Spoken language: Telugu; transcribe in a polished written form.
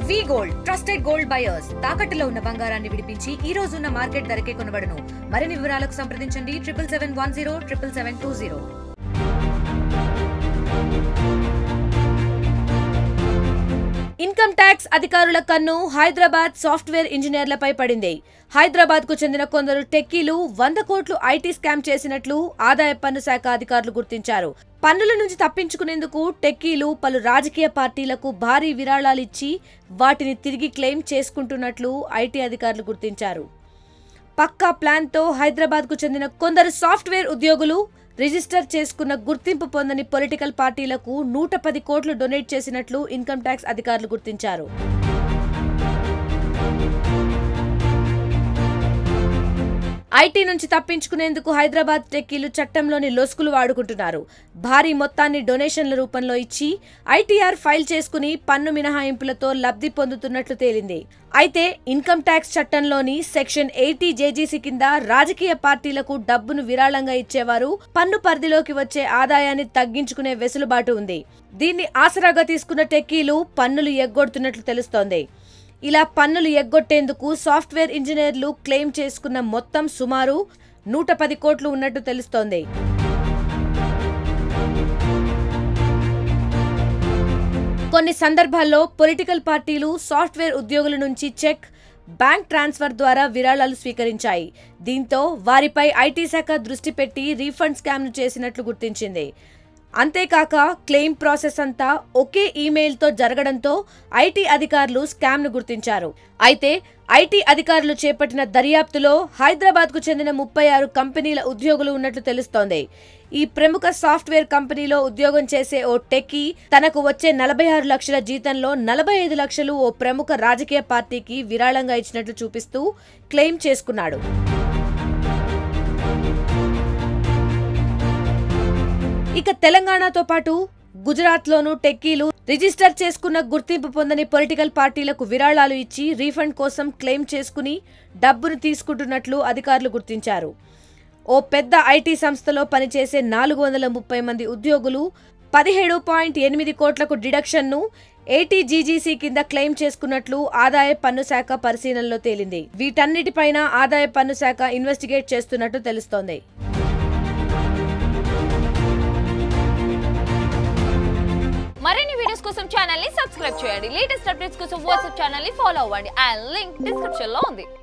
వి గోల్డ్ ట్రస్టెడ్ గోల్డ్ బయర్స్ తాకట్టులో ఉన్న బంగారాన్ని విడిపించి ఈ రోజు ఉన్న మార్కెట్ ధరకే కొనబడును. మరిన్ని వివరాలకు సంప్రదించండి 7771077720. ఇన్కమ్ ట్యాక్స్ అధికారుల కన్ను హైదరాబాద్ సాఫ్ట్వేర్ ఇంజనీర్లపై పడింది. హైదరాబాద్ కు చెందిన కొందరు టెక్కీలు 100 కోట్లు ఐటీ స్కామ్ చేసినట్లు ఆదాయ పన్ను శాఖ అధికారులు గుర్తించారు. పన్నుల నుంచి తప్పించుకునేందుకు టెక్కీలు పలు రాజకీయ పార్టీలకు భారీ విరాళాలిచ్చి వాటిని తిరిగి క్లెయిమ్ చేసుకుంటున్నట్లు ఐటీ అధికారులు గుర్తించారు. పక్కా ప్లాన్తో హైదరాబాద్ కు చెందిన కొందరు సాఫ్ట్వేర్ ఉద్యోగులు రిజిస్టర్ చేసుకున్న గుర్తింపు పొందని పొలిటికల్ పార్టీలకు 110 కోట్లు డొనేట్ చేసినట్లు ఇన్కమ్ ట్యాక్స్ అధికారులు గుర్తించారు. ఐటీ నుంచి తప్పించుకునేందుకు హైదరాబాద్ టెక్కీలు చట్టంలోని లొసుగులు వాడుకుంటున్నారు. భారీ మొత్తాన్ని డొనేషన్ల రూపంలో ఇచ్చి ఐటీఆర్ ఫైల్ చేసుకుని పన్ను మినహాయింపులతో లబ్ధి పొందుతున్నట్లు తేలింది. అయితే ఇన్కమ్ ట్యాక్స్ చట్టంలోని సెక్షన్ 80 జేజీసీ కింద రాజకీయ పార్టీలకు డబ్బును విరాళంగా ఇచ్చేవారు పన్ను పరిధిలోకి వచ్చే ఆదాయాన్ని తగ్గించుకునే వెసులుబాటు ఉంది. దీన్ని ఆసరాగా తీసుకున్న టెక్కీలు పన్నులు ఎగ్గొడుతున్నట్లు తెలుస్తోంది. ఇలా పన్నులు ఎగ్గొట్టేందుకు సాఫ్ట్వేర్ ఇంజనీర్లు క్లెయిమ్ చేసుకున్న మొత్తం సుమారు 110 కోట్లు ఉన్నట్టు తెలుస్తోంది. కొన్ని సందర్భాల్లో పొలిటికల్ పార్టీలు సాఫ్ట్వేర్ ఉద్యోగుల నుంచి చెక్, బ్యాంక్ ట్రాన్స్ఫర్ ద్వారా విరాళాలు స్వీకరించాయి. దీంతో వారిపై ఐటీ శాఖ దృష్టి పెట్టి రీఫండ్ స్కామ్ను చేసినట్లు గుర్తించింది. అంతేకాక క్లెయిమ్ ప్రాసెస్ అంతా ఒకే ఈమెయిల్తో జరగడంతో ఐటీ అధికారులు స్కామ్ను గుర్తించారు. అయితే ఐటీ అధికారులు చేపట్టిన దర్యాప్తులో హైదరాబాద్కు చెందిన 36 కంపెనీల ఉద్యోగులు ఉన్నట్లు తెలుస్తోంది. ఈ ప్రముఖ సాఫ్ట్వేర్ కంపెనీలో ఉద్యోగం చేసే ఓ టెక్కీ తనకు వచ్చే 46 లక్షల జీతంలో 45 లక్షలు ఓ ప్రముఖ రాజకీయ పార్టీకి విరాళంగా ఇచ్చినట్లు చూపిస్తూ క్లెయిమ్ చేసుకున్నాడు. ఇక తెలంగాణతో పాటు గుజరాత్లోనూ టెక్కీలు రిజిస్టర్ చేసుకున్న గుర్తింపు పొందని పొలిటికల్ పార్టీలకు విరాళాలు ఇచ్చి రీఫండ్ కోసం క్లెయిమ్ చేసుకుని డబ్బును తీసుకుంటున్నట్లు అధికారులు గుర్తించారు. ఓ పెద్ద ఐటీ సంస్థలో పనిచేసే 430 మంది ఉద్యోగులు 17.8 కోట్లకు డిడక్షన్ను ఏటీజీజీసీ కింద క్లెయిమ్ చేసుకున్నట్లు ఆదాయ పన్ను శాఖ పరిశీలనలో తేలింది. వీటన్నిటిపైన ఆదాయ పన్ను శాఖ ఇన్వెస్టిగేట్ చేస్తున్నట్టు తెలుస్తోంది. మరిన్ని వీడియోస్ కోసం ఛానల్ ని సబ్స్క్రైబ్ చేయండి. లేటెస్ట్ అప్డేట్స్ కోసం వాట్సాప్ ఛానల్ ని ఫాలో అవ్వండి. ఆ లింక్ డిస్క్రిప్షన్ లో ఉంది.